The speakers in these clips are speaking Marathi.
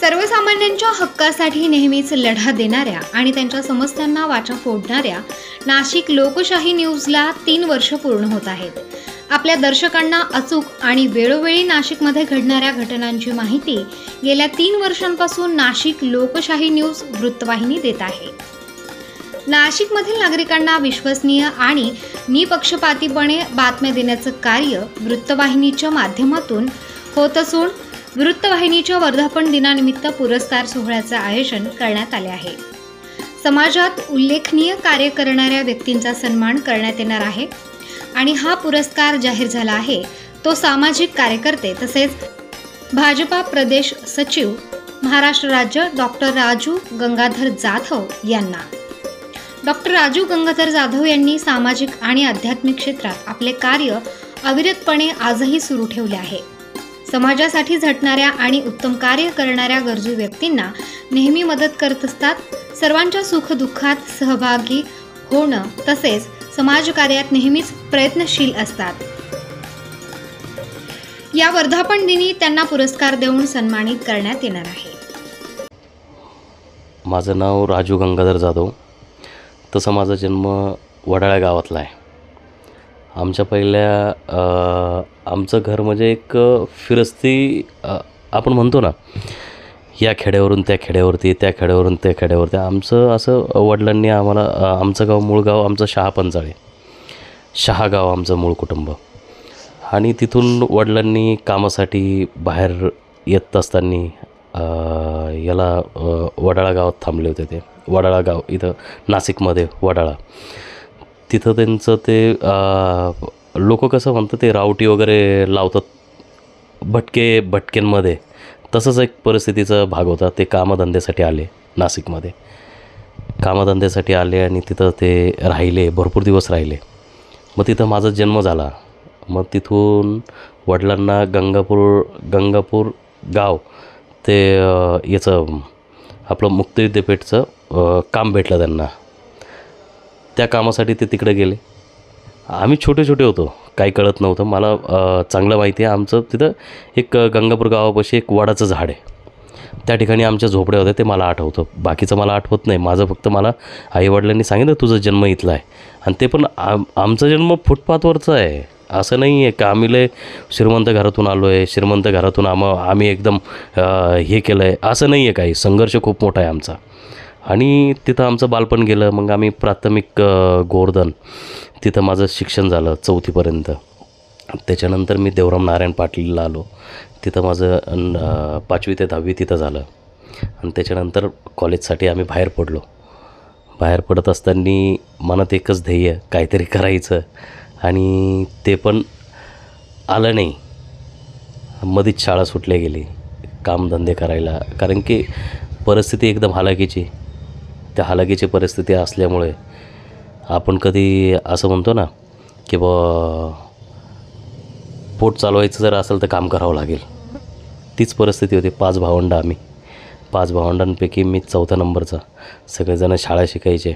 सर्वसामान्यांच्या हक्कासाठी नेहमीच लढा देणाऱ्या आणि त्यांच्या समस्यांना वाचा फोडणाऱ्या नाशिक लोकशाही न्यूजला 3 वर्ष पूर्ण होत आहेत. आपल्या दर्शकांना अचूक आणि वेळोवेळी नाशिकमध्ये घडणाऱ्या घटनांची माहिती गेल्या 3 वर्षांपासून नाशिक लोकशाही न्यूज वृत्तवाहिनी देत आहे. नाशिकमधील नागरिकांना विश्वसनीय आणि निपक्षपातीपणे बातम्या देण्याचं कार्य वृत्तवाहिनीच्या माध्यमातून होत असून वृत्तवाहिनीच्या वर्धापन दिनानिमित्त पुरस्कार सोहळ्याचे आयोजन करण्यात आले आहे. समाजात उल्लेखनीय कार्य करणाऱ्या व्यक्तींचा सन्मान करण्यात येणार आहे आणि हा पुरस्कार जाहीर झाला आहे तो सामाजिक कार्यकर्ते तसेच भाजपा प्रदेश सचिव महाराष्ट्र राज्य डॉक्टर राजू गंगाधर जाधव यांना. डॉक्टर राजू गंगाधर जाधव यांनी सामाजिक आणि आध्यात्मिक क्षेत्रात आपले कार्य अविरतपणे आजही सुरू ठेवले आहे. समाजासाठी झटणाऱ्या आणि उत्तम कार्य करणाऱ्या गरजू व्यक्तींना नेहमी मदत करत असतात. सर्वांच्या सुखदुःखात सहभागी होणं तसेच समाजकार्यात नेहमीच प्रयत्नशील असतात. या वर्धापन दिनी त्यांना पुरस्कार देऊन सन्मानित करण्यात येणार आहे. माझं नाव राजू गंगाधर जाधव. तसं माझा जन्म वडाळा गावातला आहे. आमच्या आमचं घर म्हणजे एक फिरस्ती आपण म्हणतो ना, या खेड्यावरून त्या खेड्यावरती, त्या खेड्यावरून त्या खेड्यावरती. आमचं असं वडिलांनी आम्हाला आमचं गाव मूळ गाव आमचं शहापंचाळे, शहागाव आमचं मूळ कुटुंब. आणि तिथून वडिलांनी कामासाठी बाहेर येत असताना वडाळा गावात थांबले होते. ते वडाळा गाव इथं नाशिकमध्ये वडाळा. तिथं त्यांचं ते लोक कसं म्हणतात ते रावटी वगैरे लावतात भटक्यांमध्ये, तसंच एक परिस्थितीचा भाग होता. ते कामधंद्यासाठी आले नाशिकमध्ये, कामधंद्यासाठी आले आणि तिथं ते राहिले, भरपूर दिवस राहिले. मग तिथं माझा जन्म झाला. मग तिथून वडिलांना गंगापूर गाव ते याचं आपलं मुक्त विद्यापीठचं काम भेटलं त्यांना. त्या कामासाठी ते तिकडे गेले. आम्ही छोटे होतो, काही कळत नव्हतं. मला चांगलं माहिती आहे आमचं तिथं एक गंगापूर गावापाशी एक वडाचं झाड आहे. त्या ठिकाणी आमच्या झोपड्या होत्या, ते मला आठवतं. बाकीचं मला आठवत नाही. माझं फक्त मला आईवडिलांनी सांगितलं तुझा जन्म इथला आहे. आणि ते पण आमचा जन्म फुटपाथवरचा आहे. असं नाही आहे का आम्ही लय श्रीमंत घरातून आलो आहे, श्रीमंत घरातून आम्ही एकदम हे केलं आहे, असं नाही आहे. काही संघर्ष खूप मोठा आहे आमचा. आणि तिथं आमचं बालपण गेलं. मग आम्ही प्राथमिक गोवर्धन तिथं माझं शिक्षण झालं 4थीपर्यंत. त्याच्यानंतर मी देवराम नारायण पाटीलला आलो. तिथं माझं 5वी ते 10वी तिथं झालं. आणि त्याच्यानंतर कॉलेजसाठी आम्ही बाहेर पडलो. बाहेर पडत असताना मनात एकच ध्येय, काहीतरी करायचं. आणि ते पण आलं नाही. मध्येच शाळा सुटल्या गेली कामधंदे करायला, कारण की परिस्थिती एकदम हालाकीची. त्या हालाकीची परिस्थिती असल्यामुळे आपण कधी असं म्हणतो ना की पोट चालवायचं जर असेल तर काम करावं लागेल. तीच परिस्थिती होती. 5 भावंडं आम्ही. 5 भावंडांपैकी मी 4थ्या नंबरचा. सगळेजण शाळा शिकायचे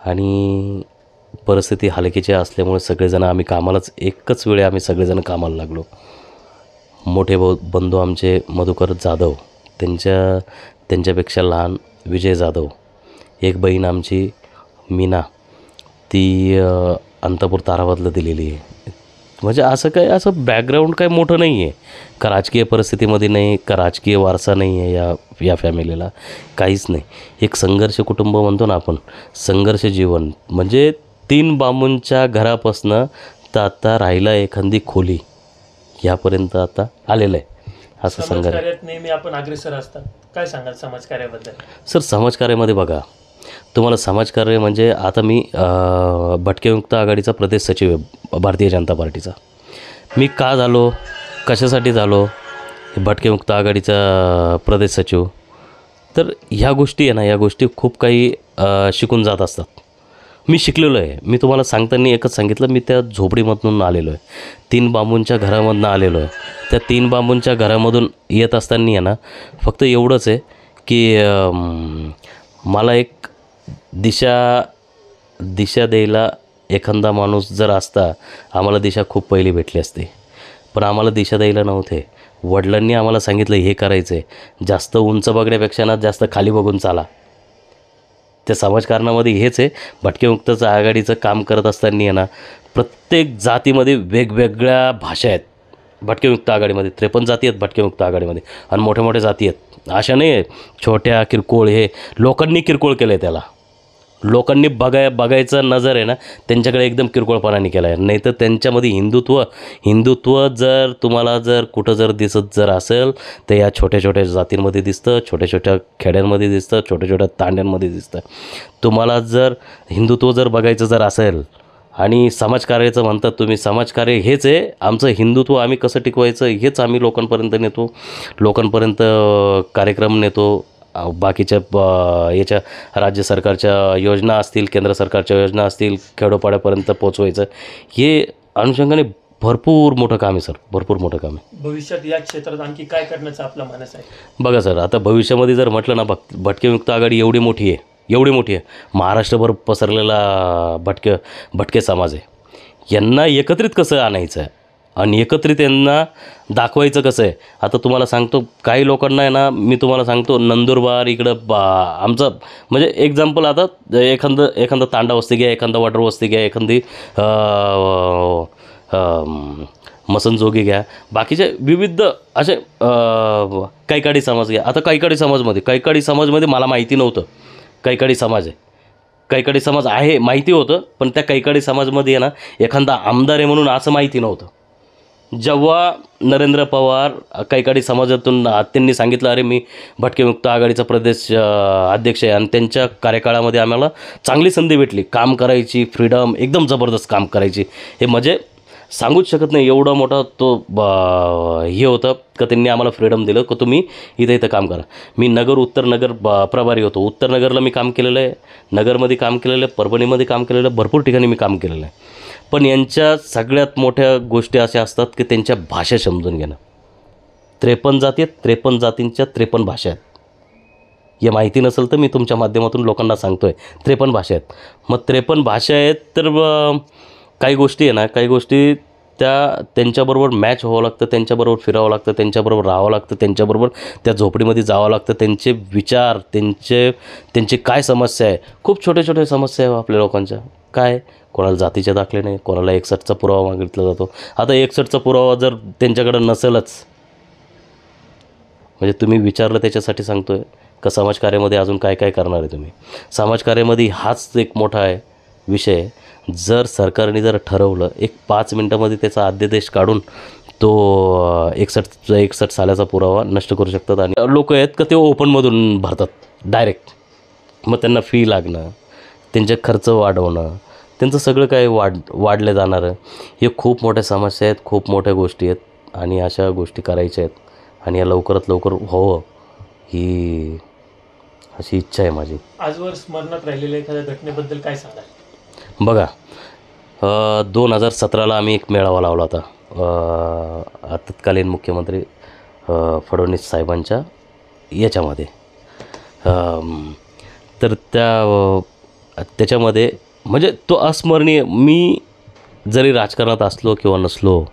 आणि परिस्थिती हालाकीची असल्यामुळे सगळेजण आम्ही कामालाच एकच वेळी आम्ही सगळेजण कामाला लागलो. मोठे बंधू आमचे मधुकर जाधव, त्यांच्यापेक्षा लहान विजय जाधव, एक बहीण आमची मीना, ती अंतापूर ताराबादला दिलेली आहे. म्हणजे असं बॅकग्राऊंड काही मोठं नाही आहे का, राजकीय परिस्थितीमध्ये नाही का, राजकीय वारसा नाही आहे या फॅमिलीला, काहीच नाही. एक संघर्ष कुटुंब म्हणतो ना आपण, संघर्ष जीवन. म्हणजे 3 बांबूंच्या घरापासनं तर आता राहिला एखादी खोली, यापर्यंत आता आलेलं आहे. असं समाजकार्यात नेहमी आपण अग्रेसर असतात. काय सांगाल समाजकार्याबद्दल? सर, समाजकार्यामध्ये बघा, तुम्हाला समाजकार्य म्हणजे आता मी भटकेमुक्त आघाडीचा प्रदेश सचिव आहे भारतीय जनता पार्टीचा. मी का झालो, कशासाठी झालो भटकेमुक्त आघाडीचा प्रदेश सचिव, तर ह्या गोष्टी आहे ना, या गोष्टी खूप काही शिकून जात असतात. मी शिकलेलो आहे. मी तुम्हाला सांगताना एकच सांगितलं, मी त्या झोपडीमधून आलेलो आहे. 3 बांबूंच्या घरामधून आलेलो आहे. त्या 3 बांबूंच्या घरामधून येत असताना आहे ना, फक्त एवढंच आहे की मला एक दिशा द्यायला एखादा माणूस जर असता, आम्हाला दिशा खूप पहिली भेटली असती. पण आम्हाला दिशा द्यायला नव्हते. वडिलांनी आम्हाला सांगितलं हे करायचं आहे, जास्त उंच बघण्यापेक्षा ना जास्त खाली बघून चाला. त्या समाजकारणामध्ये हेच आहे. भटकेमुक्तचं आघाडीचं काम करत असताना आहे ना, प्रत्येक जातीमध्ये वेगवेगळ्या भाषा आहेत. भटकेमुक्त आघाडीमध्ये 53 जाती आहेत भटकेमुक्त आघाडीमध्ये, आणि मोठ्या मोठ्या जाती आहेत. अशा नाही आहे छोट्या किरकोळ. हे लोकांनी किरकोळ केलं आहे, त्याला लोकांनी बघायचा नजर आहे ना त्यांच्याकडे एकदम किरकोळपणाने केला आहे. नाही तर त्यांच्यामध्ये हिंदुत्व जर तुम्हाला जर कुठं जर दिसत जर असेल तर या छोट्या छोट्या जातींमध्ये दिसतं, छोट्या छोट्या खेड्यांमध्ये दिसतं, छोट्या छोट्या तांड्यांमध्ये दिसतं. तुम्हाला जर हिंदुत्व जर बघायचं जर असेल, आणि समाजकार्याचं म्हणतात तुम्ही, समाजकार्य हेच आहे आमचं. हिंदुत्व आम्ही कसं टिकवायचं हेच आम्ही लोकांपर्यंत नेतो, लोकांपर्यंत कार्यक्रम नेतो. बाकीच्या याच्या राज्य सरकारच्या योजना असतील, केंद्र सरकारच्या योजना असतील, खेडोपाड्यापर्यंत पोचवायचं. हे अनुषंगाने भरपूर मोठं काम आहे सर, भरपूर मोठं काम आहे. भविष्यात या क्षेत्रात आणखी काय करण्याचा आपला मानस आहे? बघा सर, आता भविष्यामध्ये जर म्हटलं ना, भटकेमुक्त आघाडी एवढी मोठी आहे, महाराष्ट्रभर पसरलेला भटके समाज आहे. यांना एकत्रित कसं आणायचं आहे आणि एकत्रित यांना दाखवायचं कसं आहे. आता तुम्हाला सांगतो, काही लोकांना आहे ना, मी तुम्हाला सांगतो, नंदुरबार इकडं आमचं म्हणजे एक्झाम्पल, आता एखादा तांडा वस्ती घ्या, एखादा वॉटर वस्ती घ्या, एखादी मसनजोगी घ्या, बाकीचे विविध असे कैकाडी समाज घ्या. आता कैकाडी समाजमध्ये मला माहिती नव्हतं कैकाडी समाज आहे. कैकाडी समाज आहे माहिती होतं, पण त्या कैकाडी समाजमध्ये आहे ना एखादा आमदार आहे म्हणून असं माहिती नव्हतं. जेव्हा नरेंद्र पवार कैकाडी समाजातून त्यांनी सांगितलं, अरे मी भटकेमुक्त आघाडीचा प्रदेश अध्यक्ष आहे, आणि त्यांच्या कार्यकाळामध्ये आम्हाला चांगली संधी भेटली काम करायची, फ्रीडम, एकदम जबरदस्त काम करायची. हे म्हणजे सांगूच शकत नाही, एवढा मोठा तो हे होतं का त्यांनी आम्हाला फ्रीडम दिलं की तुम्ही इथं काम करा. मी उत्तर नगर प्रभारी होतो. उत्तर नगरला मी काम केलेलं आहे, नगरमध्ये काम केलेलं आहे, परभणीमध्ये काम केलेलं आहे, भरपूर ठिकाणी मी काम केलेलं आहे. पण यांच्या सगळ्यात मोठ्या गोष्टी अशा असतात की त्यांच्या भाषा समजून घेणं. 53 जाती आहेत, 53 जातींच्या 53 भाषा आहेत. हे माहिती नसेल तर मी तुमच्या माध्यमातून लोकांना सांगतो आहे, 53 भाषा आहेत. मग 53 भाषा आहेत तर काही गोष्टी आहे ना, काही गोष्टी त्यांच्याबरोबर मॅच व्हावं लागतं, त्यांच्याबरोबर फिरावं लागतं, त्यांच्याबरोबर राहावं लागतं, त्यांच्याबरोबर त्या झोपडीमध्ये जावं लागतं. त्यांचे विचार, त्यांची काय समस्या आहे, खूप छोट्या छोट्या समस्या आहे आपल्या लोकांच्या. काय, कोणाला जातीचे दाखले नाही, कोणाला 61चा पुरावा मागितला जातो. आता 61चा पुरावा जर त्यांच्याकडं नसेलच, म्हणजे तुम्ही विचारलं त्याच्यासाठी सांगतो आहे का समाजकार्यामध्ये अजून काय काय करणार आहे तुम्ही. समाजकार्यामध्ये हाच एक मोठा आहे विषय. जर सरकारने जर ठरवलं 5 मिनटामध्ये त्याचा अध्यादेश काढून तो 61 सालाचा पुरावा नष्ट करू शकतात. आणि लोक आहेत का ते ओपनमधून भरतात डायरेक्ट. मग त्यांना फी लागणं, त्यांचे खर्च वाढवणं, त्यांचं सगळं काय वाढलं जाणारं. हे खूप मोठ्या समस्या आहेत, खूप मोठ्या गोष्टी आहेत, आणि अशा गोष्टी करायच्या आहेत, आणि या लवकरात लवकर व्हावं ही अशी इच्छा आहे माझी. आजवर स्मरणात राहिलेल्या एखाद्या घटनेबद्दल काय सांगाल? बघा, 2017ला आम्ही एक मेळावा लावला होता तत्कालीन मुख्यमंत्री फडणवीस साहेबांच्या याच्यामध्ये. तर त्याच्यामध्ये म्हणजे तो अस्मरणीय. मी जरी राजकारणात असलो किंवा नसलो,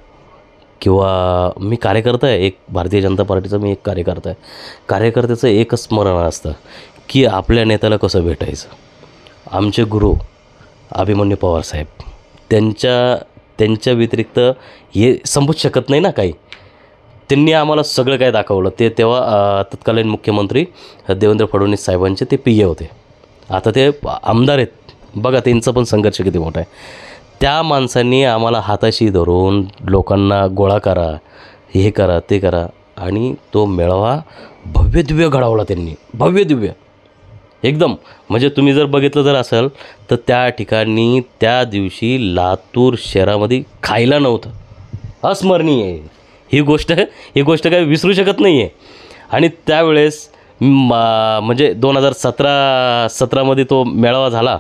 किंवा मी कार्यकर्ता आहे, एक भारतीय जनता पार्टीचा मी एक कार्यकर्ता आहे. कार्यकर्त्याचं एकच स्मरण असतं की आपल्या नेत्याला कसं भेटायचं. आमचे गुरु अभिमन्यू पवार साहेब, त्यांच्या व्यतिरिक्त हे संपूच शकत नाही ना काही. त्यांनी आम्हाला सगळं काय दाखवलं. ते तेव्हा तत्कालीन मुख्यमंत्री देवेंद्र फडणवीस साहेबांचे ते पी ए होते. आता ते आमदार आहेत. बघा त्यांचा पण संघर्ष किती मोठा आहे. त्या माणसांनी आम्हाला हाताशी धरून लोकांना गोळा करा, हे करा, ते करा, आणि तो मेळावा भव्यदिव्य घडवला त्यांनी, भव्यदिव्य एकदम. म्हणजे तुम्ही जर बघितलं जर असेल तर त्या ठिकाणी त्या दिवशी लातूर शहरामध्ये खायला नव्हतं. अस्मरणीय आहे ही गोष्ट काही विसरू शकत नाही आहे. आणि त्यावेळेस म्हणजे 2017मध्ये तो मेळावा झाला,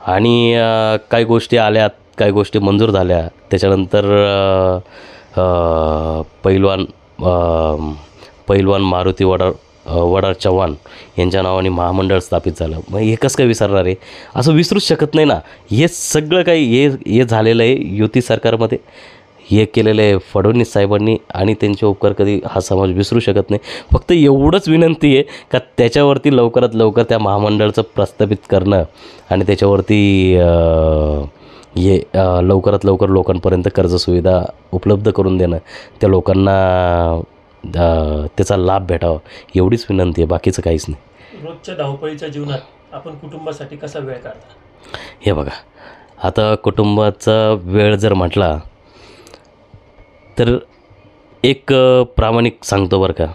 आणि काही गोष्टी आल्यात, काही गोष्टी मंजूर झाल्या. त्याच्यानंतर पैलवान मारुती वडार चव्हाण यांच्या नावाने महामंडळ स्थापित झालं. मग हे कसं काय विसरणार आहे, असं विसरूच शकत नाही ना. हे सगळं काही हे झालेलं आहे युती सरकारमध्ये. हे केलेलं आहे फडणवीस साहेबांनी आणि त्यांचे उपकार कधी हा समाज विसरू शकत नाही. फक्त एवढंच विनंती आहे का त्याच्यावरती लवकरात लवकर त्या महामंडळाचं प्रस्थापित करणं आणि त्याच्यावरती लवकरात लवकर लोकांपर्यंत कर्जसुविधा उपलब्ध करून देणं, त्या लोकांना त्याचा लाभ भेटावा एवढीच विनंती आहे, बाकीचं काहीच नाही. रोजच्या धावपळीच्या जीवनात आपण कुटुंबासाठी कसा वेळ काढता? हे बघा, आता कुटुंबाचा वेळ जर म्हटला तर एक प्रामाणिक सांगतो बरं का,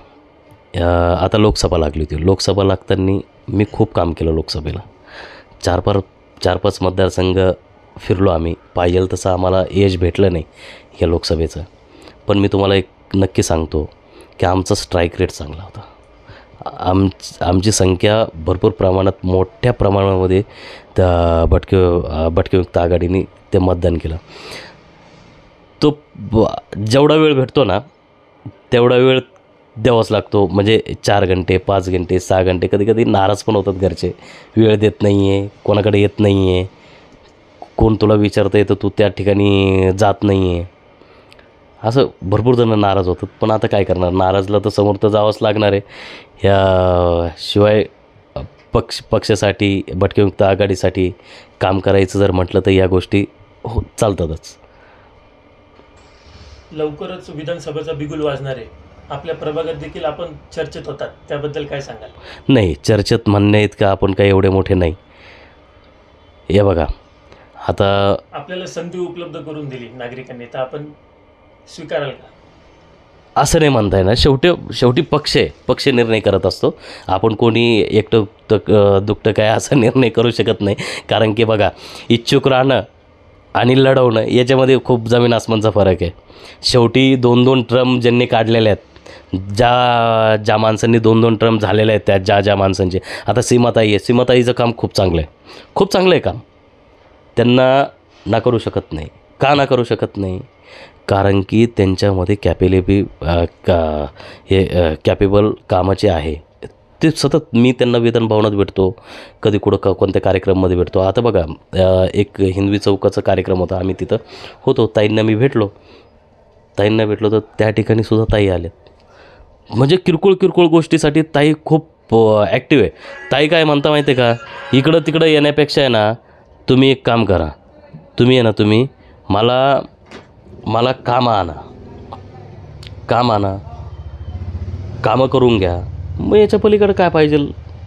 आता लोकसभा लागली होती. लोकसभा लागताना मी खूप काम केलं लोकसभेला. 4-5 मतदारसंघ फिरलो आम्ही. पाहिजे तसं आम्हाला एज भेटलं नाही या लोकसभेचं. पण मी तुम्हाला एक नक्की सांगतो की आमचा स्ट्राईक रेट चांगला होता. आमची संख्या भरपूर प्रमाणात मोठ्या प्रमाणामध्ये त्या भटकेमुक्त आघाडीने ते मतदान केलं. तो जेवढा वेळ भेटतो ना तेवढा वेळ द्यावाच लागतो. म्हणजे 4 घंटे 5 घंटे 6 घंटे, कधी कधी नाराज पण होतात घरचे, वेळ देत नाही आहे, कोणाकडे येत नाही आहे, कोण तुला विचारतं आहे तर तू त्या ठिकाणी जात नाही आहे, असं भरपूर जण नाराज होतात. पण आता काय करणार, नाराजला तर समोर तर जावंच लागणार आहे. शिवाय पक्षासाठी भटकेमुक्त आघाडीसाठी काम करायचं जर म्हटलं तर या गोष्टी चालतातच. लवकरच विधानसभेचा बिगुल वाजणार आहे, आपल्या प्रभागात देखील आपण चर्चेत होतात, त्याबद्दल काय सांगाल? नाही, चर्चेत म्हणणे इतकं आपण काही एवढे मोठे नाही. हे बघा, आता आपल्याला संधी उपलब्ध करून दिली नागरिकांनी, तर आपण स्वीकाराल का? असं नाही म्हणता येणार. शेवटी पक्ष निर्णय करत असतो. आपण कोणी एकटं दुकटं काय असा निर्णय करू शकत नाही. कारण की बघा, इच्छुक राहणं आणि लढवणं याच्यामध्ये खूप जमीन आसमानचा फरक आहे. शेवटी 2-2 टर्म ज्यांनी काढलेले आहेत, ज्या माणसांनी 2-2 टर्म झालेले आहेत, ज्या माणसांचे, आता सीमाताई आहे, सीमाताईचं काम खूप चांगलं आहे काम. त्यांना ना करू शकत नाही. का ना करू शकत नाही? कारण की त्यांच्यामध्ये कॅपेबल कामाचे आहे. ते सतत मी त्यांना विधान भवनात भेटतो, कधी कुठं कोणत्या कार्यक्रमामध्ये भेटतो. आता बघा, एक हिंदवी चौकाचा कार्यक्रम होता, आम्ही तिथं होतो. ताईंना भेटलो तर त्या ठिकाणी सुद्धा ताई आल्यात. म्हणजे किरकोळ गोष्टीसाठी ताई खूप ॲक्टिव्ह आहे. ताई काय म्हणता माहिती आहे का, इकडं तिकडं येण्यापेक्षा आहे ना, तुम्ही एक काम करा, तुम्ही मला काम आणा, कामं करून घ्या. मग याच्या पलीकडे काय पाहिजे?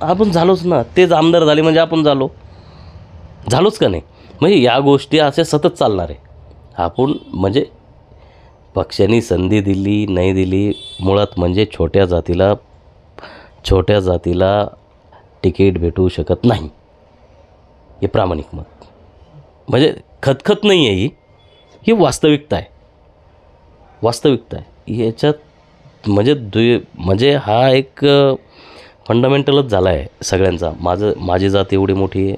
आपण झालोच ना. तेच आमदार झाले म्हणजे आपण झालोच का नाही? म्हणजे या गोष्टी अशा सतत चालणार आहे. आपण म्हणजे पक्षाने संधी दिली नाही दिली, मुळात म्हणजे छोट्या जातीला तिकीट भेटू शकत नाही, हे प्रामाणिक मत. म्हणजे खतखत नाही आहे ही वास्तविकता आहे. याच्यात म्हणजे हा एक फंडामेंटलच झाला आहे सगळ्यांचा. माझी जात एवढी मोठी आहे,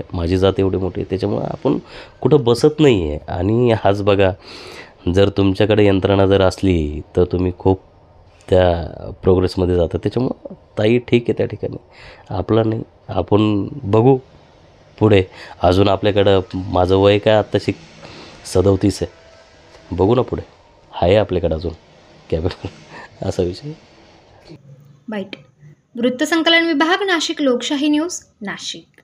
त्याच्यामुळं आपण कुठं बसत नाही आहे. आणि हाच बघा, जर तुमच्याकडे यंत्रणा जर असली तर तुम्ही खूप त्या प्रोग्रेसमध्ये जाता. त्याच्यामुळं ताई ठीक आहे त्या ठिकाणी, आपला नाही. आपण बघू पुढे. अजून आपल्याकडं, माझं वय काय आत्ताशी 37 आहे, बघू ना पुढे, आहे आपल्याकडं अजून कॅपेबल, असा विषय. बाईट. वृत्तसंकलन विभाग, नाशिक लोकशाही न्यूज, नाशिक.